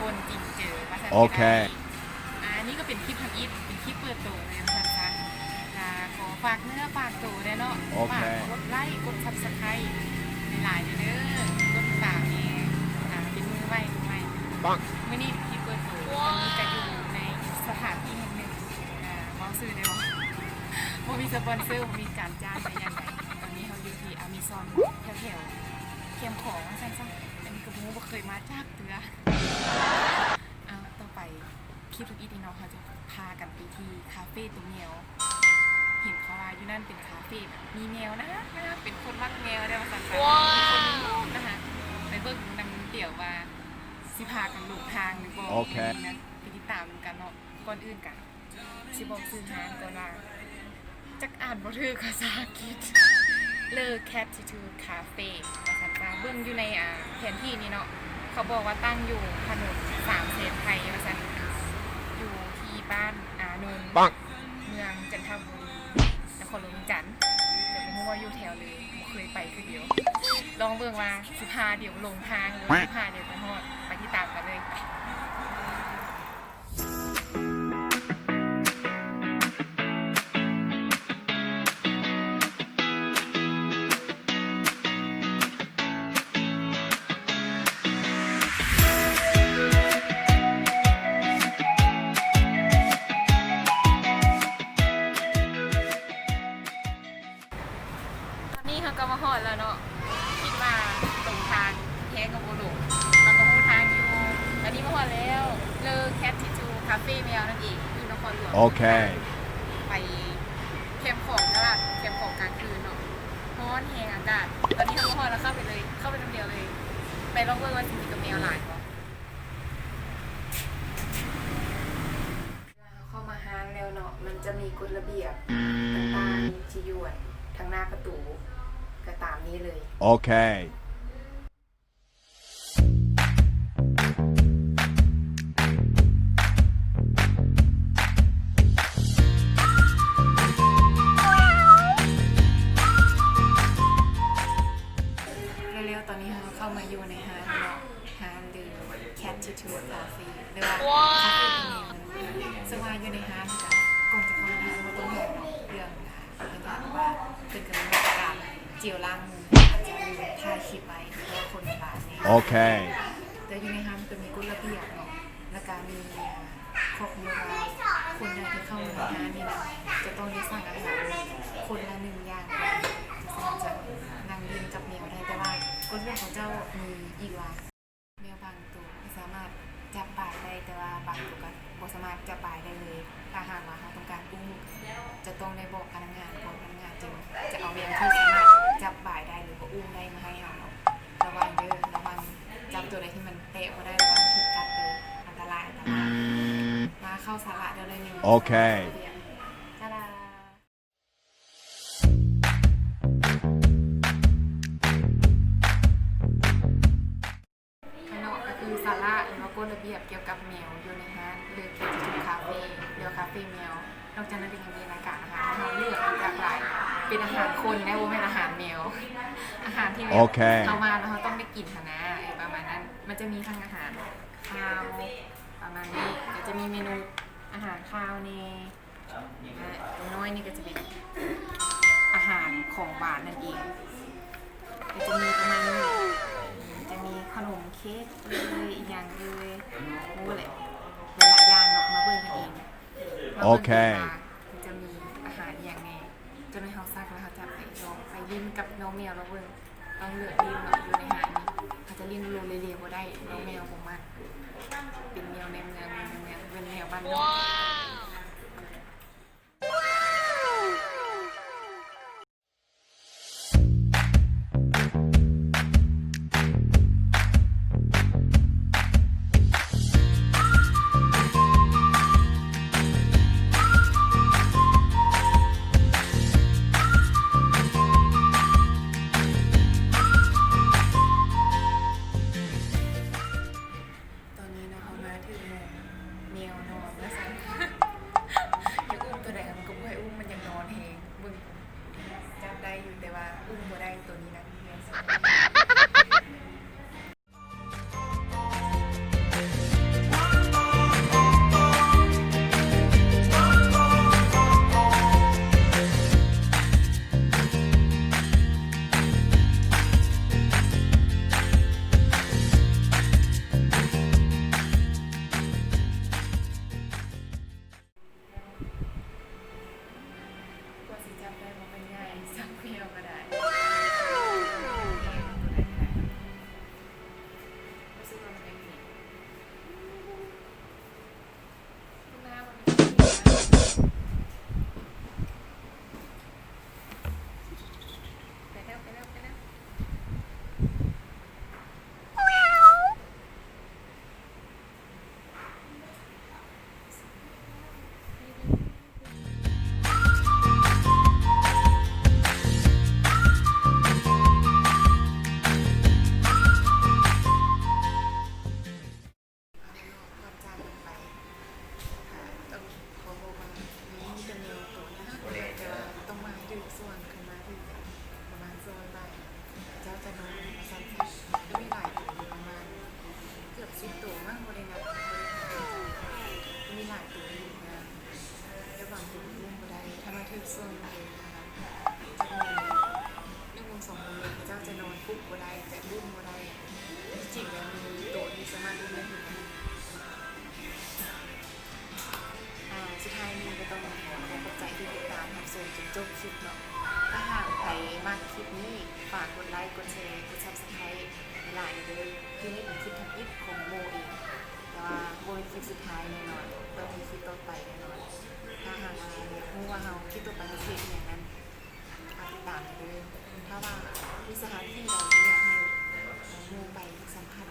คนจริงเจอมาสัน โอเค อันนี้ก็เป็นคลิปทำอิฐเป็นคลิปเปิดตัวเลยมาสันซันขอฝากเนื้อฝากตัวได้เนาะ โอเค ฝากกดไลค์กดซับสไครต์หลายๆเด้อกดฝากนี่เป็นมือไหวปัง ไม่นี่คลิปเปิดตัววันนี้ก็อยู่ในสถานที่แห่งหนึ่งมอซื้อได้บ่บ่มีสปอนเซอร์บ่มีการจ้างแต่อย่างใดตอนนี้เขาอยู่ที่อเมซอนแถวๆเข้มของสั้นๆอันนี้ก็บ่เคยมาจากเตือต่อไปคลิปทุกอีทีเนาะเขาจะพากันไปที่คาเฟ่ตัวแมวเห็นเขาว่าอยู่นั่นเป็นคาเฟ่แบบมีแมวนะเป็นคนรักแมวได้มาสั่งๆมีคนมีลูกนะคะไปเบิ่งนำเดี่ยวว่าสิพากันหลงทางหรือบ่ โอเค นะไปติดตามกันเนาะก่อนอื่นกันสิบอกซื้อหางก่อนว่าจักอ่านบ่ถูกภาษาอังกฤษเลอแคททิทูดคาเฟ่ภาษาอังกฤษเบิ่งอยู่ในแผนที่นี่เนาะเขาบอกว่าตั้งอยู่ถนน3 เสนไทยภาษาอยู่ที่บ้านนนท์ ปัง เมืองจันทบุรีนครหลวงจันทร์แต่ไม่รู้ว่าอยู่แถวเลยบ่เคยไปคือเดียวลองเบิ่งว่าสิพาเดี๋ยวลงทางหรือว่าสิพาเดี๋ยวไปฮอดไปที่ตามกันเลยไป ตอนนี้เขาก็มาฮอดแล้วเนาะคิดว่าตรงทางแท้กับโบโดมันก็หูทางอยู่ตอนนี้มาฮอดแล้วเลอแคททิทูคาเฟ่แมวนั่นเองอยู่นครหลวง โอเค ไปเข้มของตลาดเข้มของกลางคืนเนาะร้อนแหงอากาศตอนนี้เขามาฮอดแล้วเข้าไปเลยเข้าไปคนเดียวเลย ไปลองเบิ่งว่าสิมีกับแมวหลายบ่เข้ามาห้างแล้วเนาะมันจะมีกฎระเบียบต่างๆที่อยู่ทางหน้าประตูก็ตามนี้เลย โอเค เร็วๆตอนนี้เราเข้ามาอยู่ในห้างเนาะห้างหรือ Cat Tattoo Cafe หรือว่าคาเฟ่ที่นี่ซึ่งว่าอยู่ในห้างกันก่อนจะเข้ามาห้างเราต้องบอกเนาะเรื่องเป็นการว่าเป็นการบอกการเจียวล้างมืออาจจะลืมถ่ายคลิปไว้เพราะว่าคนในร้านนี่ โอเค แต่อยู่ในห้างมันจะมีกฎระเบียบเนาะและการมีข้อมูลว่าคนใดที่เข้ามาในห้างนี่นะจะต้องได้สั่งอาหารคนละ1 อย่างสามารถจะนั่งเล่นกับแมวได้แต่ว่ากฎระเบียบของเจ้ามีอีกว่าแมวบางตัวไม่สามารถจับปลายได้แต่ว่าบางตัวก็บ่สามารถจับปลายได้เลยถ้าหากว่าเขาต้องการอุ้มจะต้องได้บอกพนักงานก่อนพนักงานจึงจะเอาแมวที่สามารถจับปลายได้หรือว่าอุ้มได้มาให้เราเนาะระวังเด้อระวังจับตัวใดที่มันเตะบ่ได้ระวังถูกกัดเลยอันตรายมาเข้าสาระเดี๋ยวเลยนี่ โอเค ตาดาข้างนอกก็คือสาระหรือว่ากฎระเบียบเกี่ยวกับแมวอยู่ในห้างเลือกที่จะถูกคาเฟ่เลือกคาเฟ่แมวนอกจากนั้นยังมีรายการอาหารให้เราเลือกหลากหลายเป็นอาหารคนนะว่าเป็นอาหารแมวอาหารที่ โอเค เอามาแล้วเขาต้องได้กินนะประมาณนั้นมันจะมีทั้งอาหารข้าวประมาณนี้เดี๋ยวจะมีเมนูอาหารข้าวนี่ตัวน้อยนี่ก็จะเป็นอาหารของหวานนั่นเองก็จะมีประมาณนี้จะมีขนมเค้กเลยอีกอย่างเลยโอ้เลยหลายอย่างเนาะมาเบิ่งกันเองมา โอ บิ่ง เค กันว่าจะมีอาหารอย่างไงจนในเขาซักแล้วเขาจะไปลองไปลิ้มกับน้องแมวแล้วเบิ่งต้องเลือกลิ้มเนาะอยู่ในหาดนี้เขาจะลิ้มโรเลเลียบ่ได้น้องแมวผมมากเป็นแมวในเมืองเป็นแมวบ้านนอกตอนนี้นะคะมาถึงแมวนอนแล้วสิ จบคลิปเนาะถ้าหากใครมากคลิปนี้ฝากกดไลค์กดแชร์กด Subscribe หลายๆเลยคือนี่เป็นคลิปทับอิฐของโมเองแต่ว่าโมเป็นคลิปสุดท้ายแน่นอนต้องมีคลิปต่อไปแน่นอนถ้าหากว่าอยากรู้ว่าเราคลิปต่อไปจะเป็นอย่างนั้นติดตามเลยถ้าว่ามีสถานที่ใดที่อยากให้โมไปสัมผัส